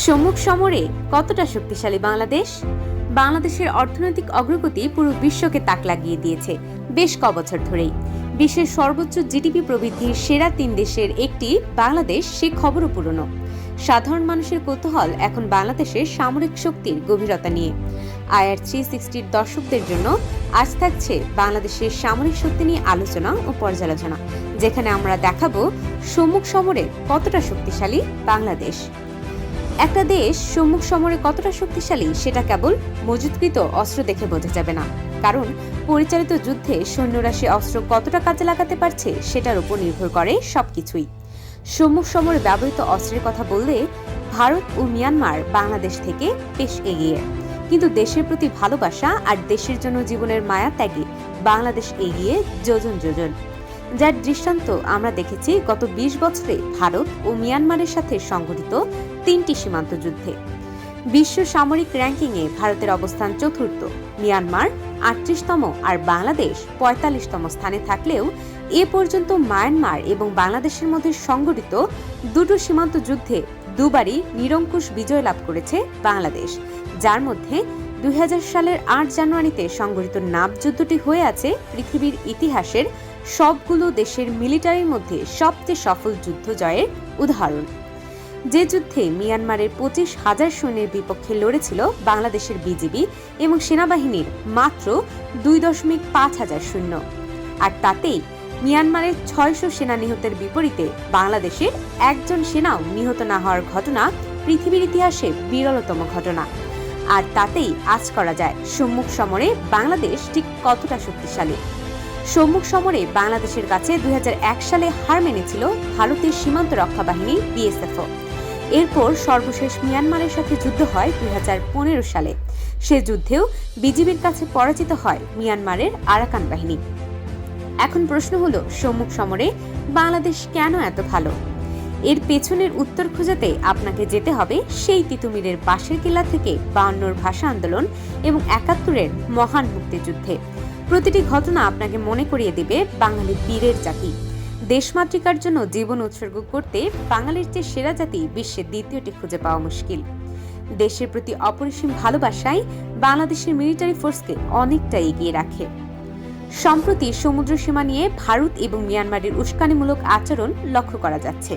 সম্মুখ সমরে কতটা শক্তিশালী বাংলাদেশ? বাংলাদেশের অর্থনৈতিক অগ্রগতি পুরো বিশ্বকে তাক লাগিয়ে দিয়েছে বেশ কবছর ধরেই। বিশ্বের সর্বোচ্চ জিডিপি প্রবৃদ্ধির সেরা ৩ দেশের একটি বাংলাদেশ, সে খবরও পুরনো। সাধারণ মানুষের কৌতূহল এখন বাংলাদেশের সামরিক শক্তির গভীরতা নিয়ে। IR 360 দর্শকদের জন্য আজ থাকছে বাংলাদেশের সামরিক শক্তি নিয়ে আলোচনা ও পর্যালোচনা, যেখানে আমরা দেখাবো সম্মুখ সমরে কতটা শক্তিশালী বাংলাদেশ। একটা দেশ সম্মুখ সমরে কতটা শক্তিশালী সেটা কেবল মজুতকৃত অস্ত্র দেখে বোঝা যাবে না, কারণ পরিচালিত যুদ্ধে সৈন্যরা সে অস্ত্র কতটা কাজে লাগাতে পারছে সেটার উপর নির্ভর করে সবকিছুই। সম্মুখ সমরে ব্যবহৃত অস্ত্রের কথা বললে ভারত ও মিয়ানমার বাংলাদেশ থেকে বেশ এগিয়ে, কিন্তু দেশের প্রতি ভালোবাসা আর দেশের জন্য জীবনের মায়া ত্যাগে বাংলাদেশ এগিয়ে যোজন যোজন, যার দৃষ্টান্ত আমরা দেখেছি গত ২০ বছরে ভারত ও মিয়ানমারের সাথে সংঘটিত ৩টি সীমান্ত যুদ্ধে। বিশ্ব সামরিক র্যাঙ্কিংয়ে ভারতের অবস্থান চতুর্থ, মিয়ানমার ৩৮তম আর বাংলাদেশ ৪৫তম স্থানে থাকলেও এ পর্যন্ত মায়ানমার এবং বাংলাদেশের মধ্যে সংঘটিত দুটো সীমান্ত যুদ্ধে দুবারই নিরঙ্কুশ বিজয় লাভ করেছে বাংলাদেশ, যার মধ্যে ২০০০ সালের ৮ জানুয়ারিতে সংঘটিত নাব যুদ্ধটি হয়ে আছে পৃথিবীর ইতিহাসের সবগুলো দেশের মিলিটারির মধ্যে সবচেয়ে সফল যুদ্ধ জয়ের উদাহরণ। যে যুদ্ধে মিয়ানমারের ২৫,০০০ সৈন্যের বিপক্ষে লড়েছিল বাংলাদেশের বিজিবি এবং সেনাবাহিনীর মাত্র ২.৫ হাজার সৈন্য, আর তাতেই মিয়ানমারের ৬০০ সেনা নিহতের বিপরীতে বাংলাদেশের একজন সেনাও নিহত না হওয়ার ঘটনা পৃথিবীর ইতিহাসে বিরলতম ঘটনা। আর তাতেই আজ করা যায় সম্মুখ সমরে বাংলাদেশ ঠিক কতটা শক্তিশালী। সম্মুখ সমরে বাংলাদেশের কাছে ২০০১ সালে হার মেনেছিল ভারতের সীমান্ত রক্ষা বাহিনী BSF। এরপর সর্বশেষ মিয়ানমারের সাথে যুদ্ধ হয় ২০১৫ সালে। সে যুদ্ধেও বিজিবির কাছে পরাজিত হয় মিয়ানমারের আরাকান বাহিনী। এখন প্রশ্ন হলো, সম্মুখ সমরে বাংলাদেশ কেন এত ভালো? এর পেছনের উত্তর খোঁজাতে আপনাকে যেতে হবে সেই তিতুমিরের বাঁশের কিল্লা থেকে ৫২ ভাষা আন্দোলন এবং ৭১-এর মহান মুক্তিযুদ্ধে। প্রতিটি ঘটনা আপনাকে মনে করিয়ে দিবে বাঙালি বীরের জাতি। দেশমাতৃকার জন্য জীবন উৎসর্গ করতে বাঙালির চেয়ে সেরা জাতি বিশ্বের দ্বিতীয়টি খুঁজে পাওয়া মুশকিল। দেশের প্রতি অপরিসীম ভালোবাসাই বাংলাদেশের মিলিটারি ফোর্সকে অনেকটা এগিয়ে রাখে। সম্প্রতি সমুদ্র সীমা নিয়ে ভারত এবং মিয়ানমারের উস্কানিমূলক আচরণ লক্ষ্য করা যাচ্ছে।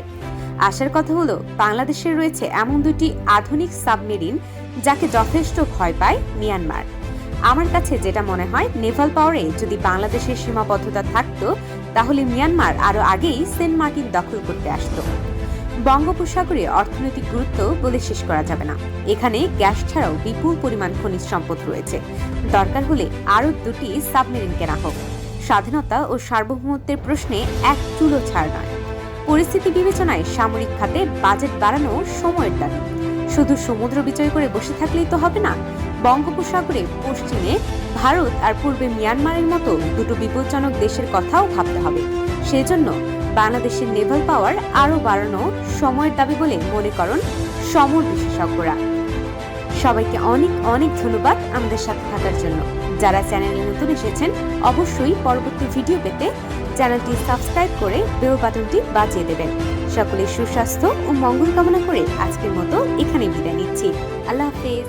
আশার কথা হলো, বাংলাদেশের রয়েছে এমন দুটি আধুনিক সাবমেরিন যাকে যথেষ্ট ভয় পায় মিয়ানমার। আমার কাছে যেটা মনে হয়, নেভাল পাওয়ারে যদি বাংলাদেশের সীমাবদ্ধতা থাকতো তাহলে মিয়ানমার আরো আগেই সেন্ট মার্টিন দখল করতে আসতো। বঙ্গোপসাগরে অর্থনৈতিক গুরুত্ব বলে শেষ করা যাবে না। এখানে গ্যাস ছাড়াও বিপুল পরিমাণ খনিজ সম্পদ রয়েছে। দরকার হলে আরো দুটি সাবমেরিন কেনা হোক। স্বাধীনতা ও সার্বভৌমত্বের প্রশ্নে এক চুলো ছাড় নয়। পরিস্থিতি বিবেচনায় সামরিক খাতে বাজেট বাড়ানো সময়ের দাবি। শুধু সমুদ্র বিজয় করে বসে থাকলেই তো হবে না। বঙ্গোপসাগরে পশ্চিমে ভারত আর পূর্বে মিয়ানমারের মতো দুটো বিপজ্জনক দেশের কথাও ভাবতে হবে। সেজন্য বাংলাদেশের নেভাল পাওয়ার আরও বাড়ানো সময়ের দাবি বলে মনে করেন সমর বিশেষজ্ঞরা। সবাইকে অনেক অনেক ধন্যবাদ আমাদের সাথে থাকার জন্য। যারা চ্যানেলে নতুন এসেছেন, অবশ্যই পরবর্তী ভিডিও পেতে চ্যানেলটি সাবস্ক্রাইব করে বেল বাটনটি বাজিয়ে দেবেন। সকলের সুস্বাস্থ্য ও মঙ্গল কামনা করে আজকের মতো এখানে বিদায় নিচ্ছি। আল্লাহ হাফেজ।